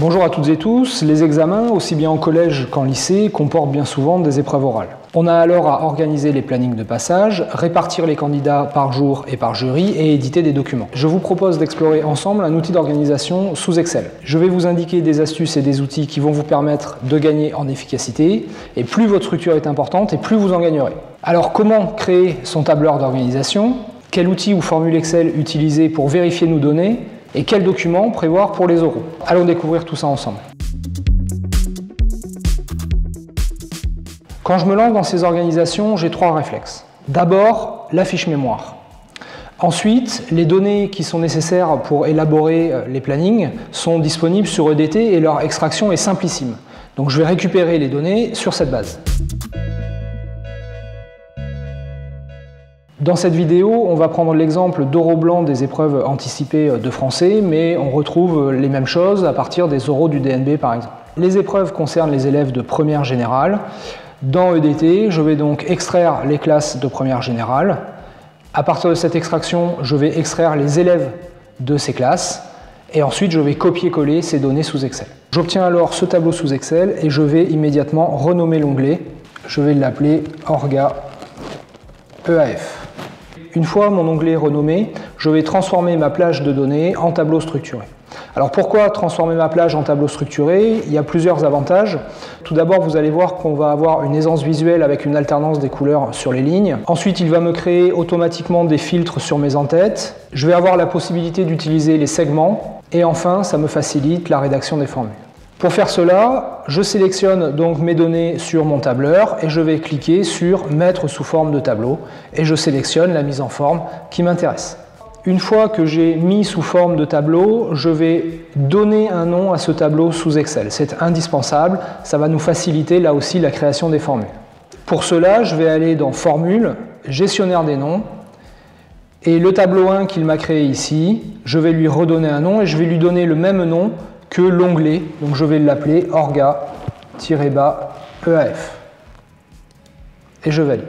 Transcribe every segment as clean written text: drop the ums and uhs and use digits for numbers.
Bonjour à toutes et tous. Les examens, aussi bien en collège qu'en lycée, comportent bien souvent des épreuves orales. On a alors à organiser les plannings de passage, répartir les candidats par jour et par jury et éditer des documents. Je vous propose d'explorer ensemble un outil d'organisation sous Excel. Je vais vous indiquer des astuces et des outils qui vont vous permettre de gagner en efficacité, et plus votre structure est importante et plus vous en gagnerez. Alors comment créer son tableur d'organisation? Quel outil ou formule Excel utiliser pour vérifier nos données? Et quels documents prévoir pour les oraux? Allons découvrir tout ça ensemble. Quand je me lance dans ces organisations, j'ai trois réflexes. D'abord, la fiche mémoire. Ensuite, les données qui sont nécessaires pour élaborer les plannings sont disponibles sur EDT et leur extraction est simplissime. Donc je vais récupérer les données sur cette base. Dans cette vidéo, on va prendre l'exemple d'oraux blancs des épreuves anticipées de français, mais on retrouve les mêmes choses à partir des oraux du DNB par exemple. Les épreuves concernent les élèves de première générale. Dans EDT, je vais donc extraire les classes de première générale. À partir de cette extraction, je vais extraire les élèves de ces classes et ensuite je vais copier-coller ces données sous Excel. J'obtiens alors ce tableau sous Excel et je vais immédiatement renommer l'onglet. Je vais l'appeler Orga EAF. Une fois mon onglet renommé, je vais transformer ma plage de données en tableau structuré. Alors pourquoi transformer ma plage en tableau structuré? Il y a plusieurs avantages. Tout d'abord, vous allez voir qu'on va avoir une aisance visuelle avec une alternance des couleurs sur les lignes. Ensuite, il va me créer automatiquement des filtres sur mes en-têtes. Je vais avoir la possibilité d'utiliser les segments. Et enfin, ça me facilite la rédaction des formules. Pour faire cela, je sélectionne donc mes données sur mon tableur et je vais cliquer sur « Mettre sous forme de tableau » et je sélectionne la mise en forme qui m'intéresse. Une fois que j'ai mis sous forme de tableau, je vais donner un nom à ce tableau sous Excel. C'est indispensable, ça va nous faciliter là aussi la création des formules. Pour cela, je vais aller dans « Formules »,« Gestionnaire des noms » et le tableau 1 qu'il m'a créé ici, je vais lui redonner un nom et je vais lui donner le même nom que l'onglet, donc je vais l'appeler Orga-EAF. Et je valide.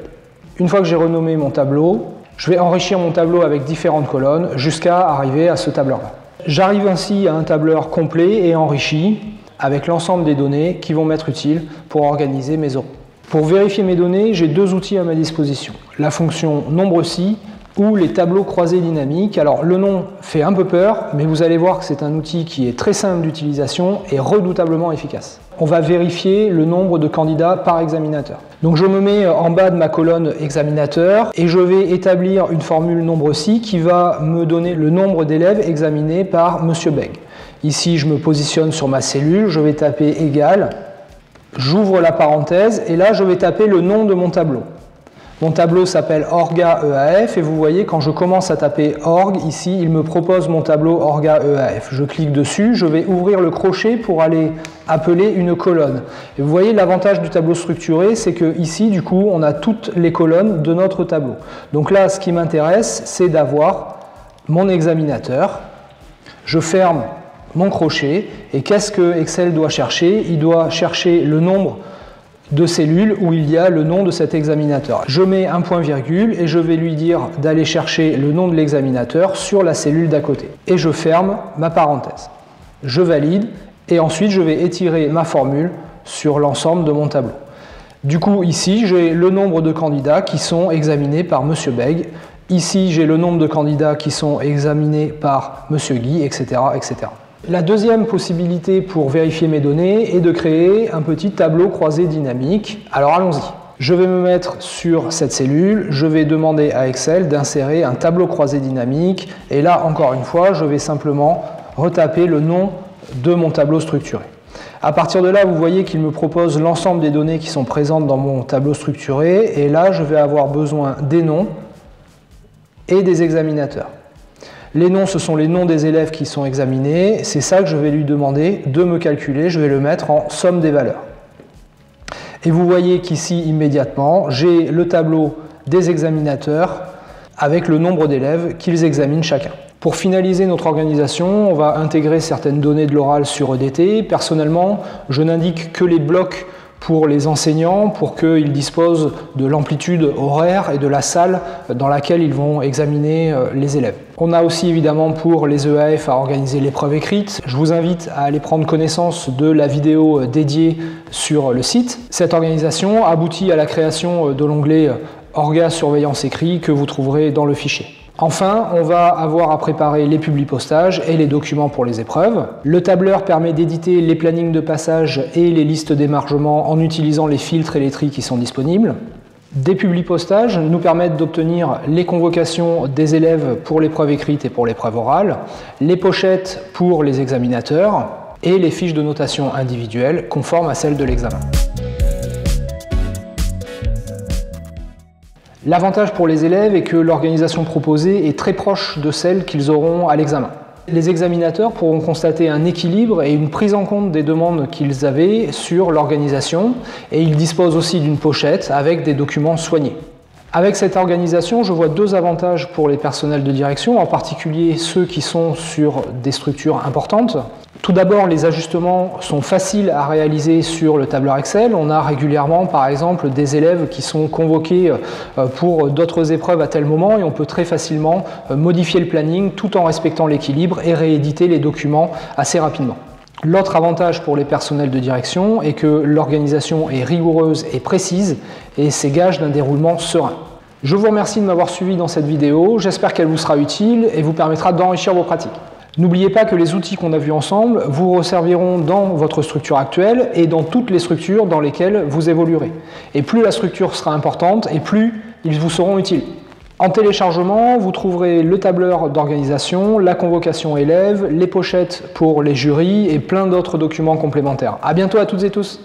Une fois que j'ai renommé mon tableau, je vais enrichir mon tableau avec différentes colonnes jusqu'à arriver à ce tableur-là. J'arrive ainsi à un tableur complet et enrichi avec l'ensemble des données qui vont m'être utiles pour organiser mes oraux. Pour vérifier mes données, j'ai deux outils à ma disposition. La fonction nombre-si ou les tableaux croisés dynamiques. Alors le nom fait un peu peur, mais vous allez voir que c'est un outil qui est très simple d'utilisation et redoutablement efficace. On va vérifier le nombre de candidats par examinateur. Donc je me mets en bas de ma colonne examinateur et je vais établir une formule nombre-si qui va me donner le nombre d'élèves examinés par Monsieur Beg. Ici je me positionne sur ma cellule, je vais taper égal, j'ouvre la parenthèse et là je vais taper le nom de mon tableau. Mon tableau s'appelle Orga EAF et vous voyez quand je commence à taper org, ici il me propose mon tableau Orga EAF. Je clique dessus, je vais ouvrir le crochet pour aller appeler une colonne. Et vous voyez l'avantage du tableau structuré, c'est que ici du coup on a toutes les colonnes de notre tableau. Donc là ce qui m'intéresse c'est d'avoir mon examinateur. Je ferme mon crochet et qu'est-ce que Excel doit chercher? Il doit chercher le nombre de cellules où il y a le nom de cet examinateur. Je mets un point-virgule et je vais lui dire d'aller chercher le nom de l'examinateur sur la cellule d'à côté. Et je ferme ma parenthèse. Je valide et ensuite je vais étirer ma formule sur l'ensemble de mon tableau. Du coup, ici, j'ai le nombre de candidats qui sont examinés par Monsieur Beg. Ici, j'ai le nombre de candidats qui sont examinés par Monsieur Guy, etc., etc. La deuxième possibilité pour vérifier mes données est de créer un petit tableau croisé dynamique. Alors allons-y. Je vais me mettre sur cette cellule, je vais demander à Excel d'insérer un tableau croisé dynamique et là encore une fois je vais simplement retaper le nom de mon tableau structuré. À partir de là vous voyez qu'il me propose l'ensemble des données qui sont présentes dans mon tableau structuré et là je vais avoir besoin des noms et des examinateurs. Les noms, ce sont les noms des élèves qui sont examinés. C'est ça que je vais lui demander de me calculer. Je vais le mettre en somme des valeurs. Et vous voyez qu'ici, immédiatement, j'ai le tableau des examinateurs avec le nombre d'élèves qu'ils examinent chacun. Pour finaliser notre organisation, on va intégrer certaines données de l'oral sur EDT. Personnellement, je n'indique que les blocs pour les enseignants pour qu'ils disposent de l'amplitude horaire et de la salle dans laquelle ils vont examiner les élèves. On a aussi évidemment pour les EAF à organiser l'épreuve écrite. Je vous invite à aller prendre connaissance de la vidéo dédiée sur le site. Cette organisation aboutit à la création de l'onglet Orga Surveillance écrit que vous trouverez dans le fichier. Enfin, on va avoir à préparer les publipostages et les documents pour les épreuves. Le tableur permet d'éditer les plannings de passage et les listes d'émargement en utilisant les filtres et les tris qui sont disponibles. Des publipostages nous permettent d'obtenir les convocations des élèves pour l'épreuve écrite et pour l'épreuve orale, les pochettes pour les examinateurs et les fiches de notation individuelles conformes à celles de l'examen. L'avantage pour les élèves est que l'organisation proposée est très proche de celle qu'ils auront à l'examen. Les examinateurs pourront constater un équilibre et une prise en compte des demandes qu'ils avaient sur l'organisation et ils disposent aussi d'une pochette avec des documents soignés. Avec cette organisation, je vois deux avantages pour les personnels de direction, en particulier ceux qui sont sur des structures importantes. Tout d'abord, les ajustements sont faciles à réaliser sur le tableur Excel. On a régulièrement, par exemple, des élèves qui sont convoqués pour d'autres épreuves à tel moment et on peut très facilement modifier le planning tout en respectant l'équilibre et rééditer les documents assez rapidement. L'autre avantage pour les personnels de direction est que l'organisation est rigoureuse et précise et c'est gage d'un déroulement serein. Je vous remercie de m'avoir suivi dans cette vidéo, j'espère qu'elle vous sera utile et vous permettra d'enrichir vos pratiques. N'oubliez pas que les outils qu'on a vus ensemble vous resserviront dans votre structure actuelle et dans toutes les structures dans lesquelles vous évoluerez. Et plus la structure sera importante et plus ils vous seront utiles. En téléchargement, vous trouverez le tableur d'organisation, la convocation élève, les pochettes pour les jurys et plein d'autres documents complémentaires. À bientôt à toutes et tous.